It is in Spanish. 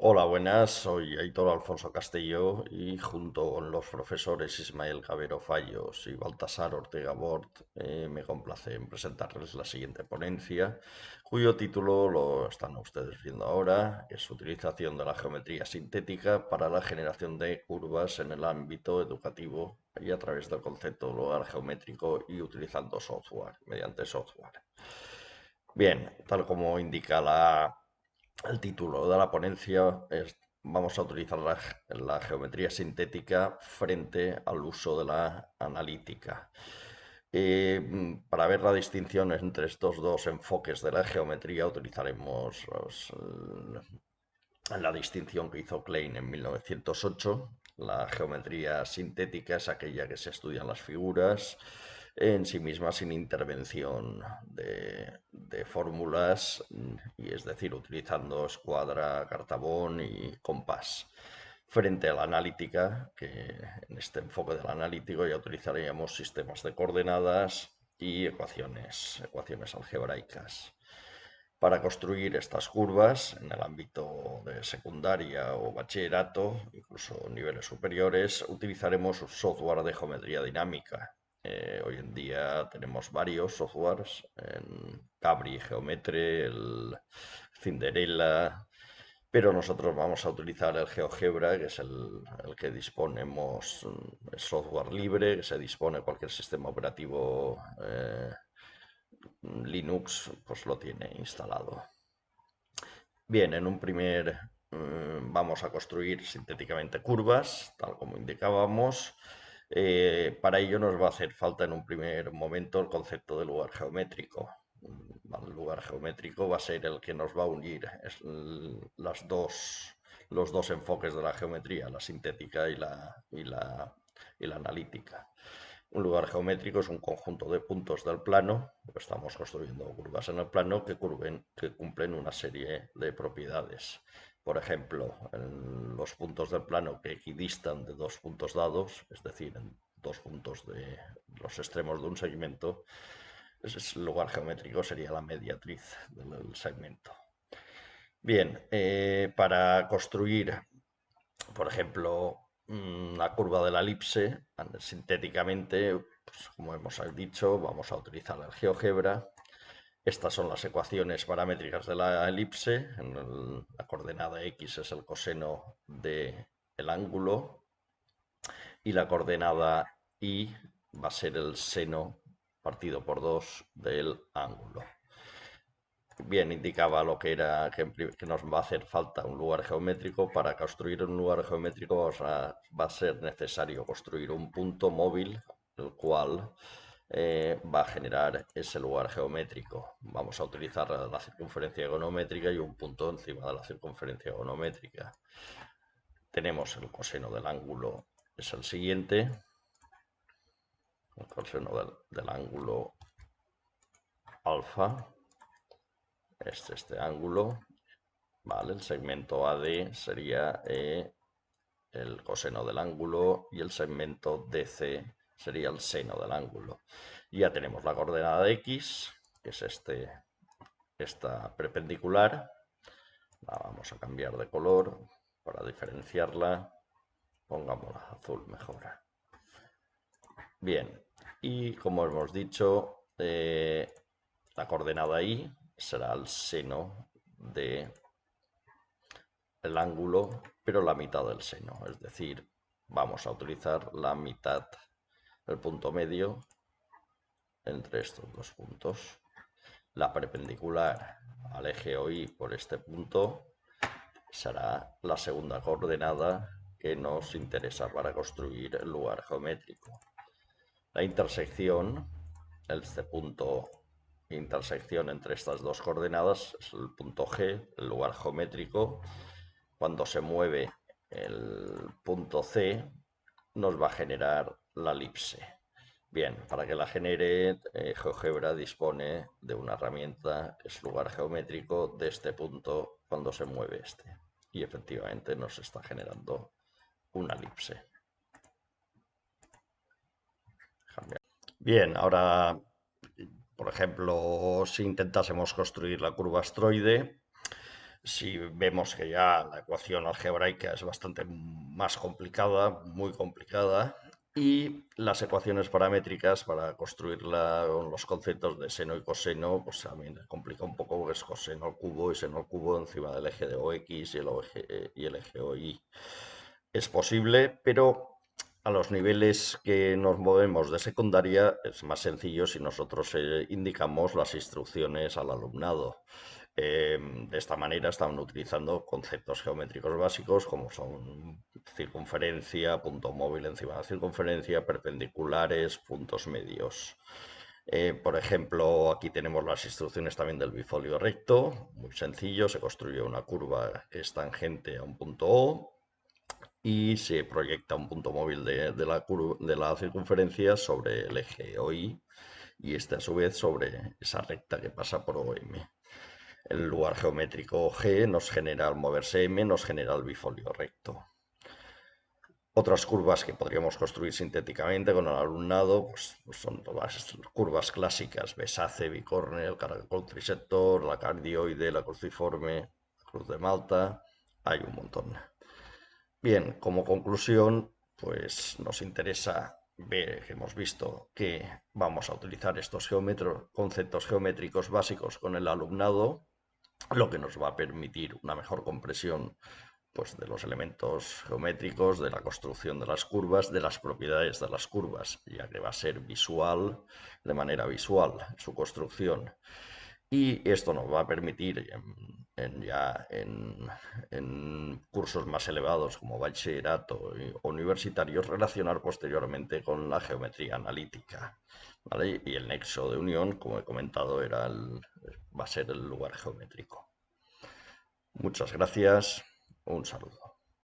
Hola, buenas, soy Aitor Alfonso Castelló y junto con los profesores Ismael Cabero Fallos y Baltasar Ortega Bort me complace en presentarles la siguiente ponencia, cuyo título lo están ustedes viendo ahora, que es Utilización de la geometría sintética para la generación de curvas en el ámbito educativo y a través del concepto de lugar geométrico y utilizando software, mediante software. Bien, tal como indica el título de la ponencia, vamos a utilizar la geometría sintética frente al uso de la analítica. Para ver la distinción entre estos dos enfoques de la geometría utilizaremos la distinción que hizo Klein en 1908. La geometría sintética es aquella que se estudian las figuras en sí misma sin intervención de fórmulas, y es decir, utilizando escuadra, cartabón y compás. Frente a la analítica, que en este enfoque del analítico ya utilizaríamos sistemas de coordenadas y ecuaciones algebraicas. Para construir estas curvas en el ámbito de secundaria o bachillerato, incluso niveles superiores, utilizaremos software de geometría dinámica. Hoy en día tenemos varios softwares, en Cabri, Geometry, el Cinderella, pero nosotros vamos a utilizar el GeoGebra, que es el que disponemos, es software libre, que se dispone cualquier sistema operativo Linux, pues lo tiene instalado. Bien, en un primer vamos a construir sintéticamente curvas, tal como indicábamos. Para ello nos va a hacer falta en un primer momento el concepto de lugar geométrico. El lugar geométrico va a ser el que nos va a unir los dos enfoques de la geometría, la sintética y la analítica. Un lugar geométrico es un conjunto de puntos del plano, estamos construyendo curvas en el plano que cumplen una serie de propiedades. Por ejemplo, en los puntos del plano que equidistan de dos puntos dados, es decir, en dos puntos de los extremos de un segmento, el lugar geométrico sería la mediatriz del segmento. Bien, para construir, por ejemplo, la curva de la elipse, sintéticamente, pues, como hemos dicho, vamos a utilizar el GeoGebra. Estas son las ecuaciones paramétricas de la elipse. La coordenada x es el coseno del ángulo y la coordenada y va a ser el seno partido por 2 del ángulo. Bien, indicaba lo que era que nos va a hacer falta un lugar geométrico. Para construir un lugar geométrico va a ser necesario construir un punto móvil, el cual va a generar ese lugar geométrico. Vamos a utilizar la circunferencia egonométrica y un punto encima de la circunferencia egonométrica. Tenemos el coseno del ángulo, es el siguiente. El coseno del ángulo alfa es este ángulo. Vale, el segmento AD sería el coseno del ángulo y el segmento DC sería el seno del ángulo. Y ya tenemos la coordenada de X, que es esta perpendicular. La vamos a cambiar de color para diferenciarla. Pongámosla azul mejor. Bien, y como hemos dicho, la coordenada Y será el seno del ángulo, pero la mitad del seno. Es decir, vamos a utilizar la mitad, el punto medio entre estos dos puntos. La perpendicular al eje OI por este punto será la segunda coordenada que nos interesa para construir el lugar geométrico. La intersección, este punto intersección entre estas dos coordenadas, es el punto G, el lugar geométrico. Cuando se mueve el punto C, nos va a generar la elipse. Bien, para que la genere, GeoGebra dispone de una herramienta que es lugar geométrico de este punto cuando se mueve este. Y efectivamente nos está generando una elipse. Bien, ahora, por ejemplo, si intentásemos construir la curva astroide, Si vemos que ya la ecuación algebraica es bastante más complicada, muy complicada, y las ecuaciones paramétricas para construirla con los conceptos de seno y coseno, pues también complica un poco porque es coseno al cubo y seno al cubo encima del eje de OX y el eje OY. Es posible, pero a los niveles que nos movemos de secundaria es más sencillo si nosotros indicamos las instrucciones al alumnado. De esta manera estaban utilizando conceptos geométricos básicos como son circunferencia, punto móvil encima de la circunferencia, perpendiculares, puntos medios. Por ejemplo, aquí tenemos las instrucciones también del bifolio recto, muy sencillo, se construye una curva que es tangente a un punto O y se proyecta un punto móvil de la circunferencia sobre el eje OI y este a su vez sobre esa recta que pasa por OM. El lugar geométrico G nos genera al moverse M, nos genera el bifolio recto. Otras curvas que podríamos construir sintéticamente con el alumnado pues son todas las curvas clásicas, Besace, bicorne, el caracol trisector, la cardioide, la cruciforme, la cruz de Malta, hay un montón. Bien, como conclusión, pues nos interesa ver que hemos visto que vamos a utilizar estos conceptos geométricos básicos con el alumnado, lo que nos va a permitir una mejor compresión pues, de los elementos geométricos, de la construcción de las curvas, de las propiedades de las curvas, ya que va a ser visual, de manera visual su construcción. Y esto nos va a permitir en cursos más elevados como bachillerato o universitarios relacionar posteriormente con la geometría analítica. ¿Vale? Y el nexo de unión, como he comentado, va a ser el lugar geométrico. Muchas gracias. Un saludo.